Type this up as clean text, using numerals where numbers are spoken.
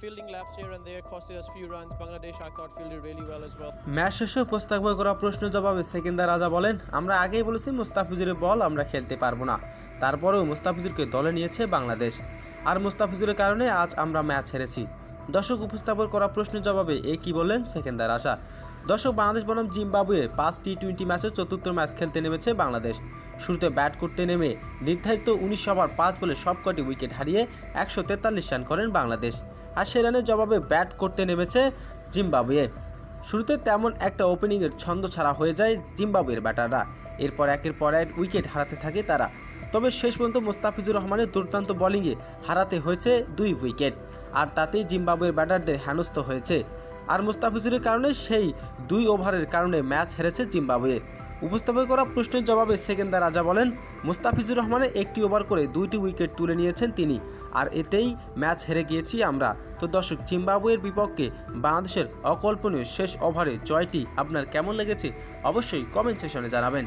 fielding laps here and there costed us few runs. Bangladesh, I thought, fielded really well as well. Match শেষে উপস্থাপন করা প্রশ্ন জবাবে সেকেন্দার রাজা বলেন, আমরা আগেই বলেছি মুস্তাফিজুরের বল আমরা খেলতে পারবো না, তারপরেও মুস্তাফিজুরকে দলে নিয়েছে বাংলাদেশ, আর মুস্তাফিজুরের কারণে আজ আমরা ম্যাচ হেরেছি। দর্শক উপস্থাপন করা প্রশ্ন জবাবে কি বললেন সেকেন্দার রাজা। দর্শক, বাংলাদেশ বনাম জিম্বাবুয়ে 5 টি20 ম্যাচের চতুর্থ ম্যাচ খেলতে নেমেছে বাংলাদেশ। শুরুতে ব্যাট করতে নেমে নির্ধারিত 19 ওভার 5 বলে সবকটি উইকেট হারিয়ে 143 রান করেন বাংলাদেশ, আর সে রানের জবাবে ব্যাট করতে নেমেছে জিম্বাবুয়ে। শুরুতে তেমন একটা ওপেনিংয়ের ছন্দ ছাড়া হয়ে যায় জিম্বাবুয়ের ব্যাটাররা, এরপর একের পর এক উইকেট হারাতে থাকে তারা। তবে শেষ পর্যন্ত মুস্তাফিজুর রহমানের দুর্দান্ত বোলিংয়ে হারাতে হয়েছে 2 উইকেট, আর তাতেই জিম্বাবুয়ের ব্যাটারদের হেনস্থ হয়েছে। আর মুস্তাফিজুরের কারণে সেই 2 ওভারের কারণে ম্যাচ হেরেছে জিম্বাবুয়ে। উপস্থাপন করা প্রশ্নের জবাবে সেকেন্দার রাজা বলেন, মুস্তাফিজুর রহমানের 1টি ওভার করে 2টি উইকেট তুলে নিয়েছেন তিনি, আর এতেই ম্যাচ হেরে গিয়েছি আমরা। তো দর্শক, জিম্বাবুয়ের বিপক্ষে বাংলাদেশের অকল্পনীয় শেষ ওভারে জয়টি আপনার কেমন লেগেছে অবশ্যই কমেন্ট সেকশনে জানাবেন।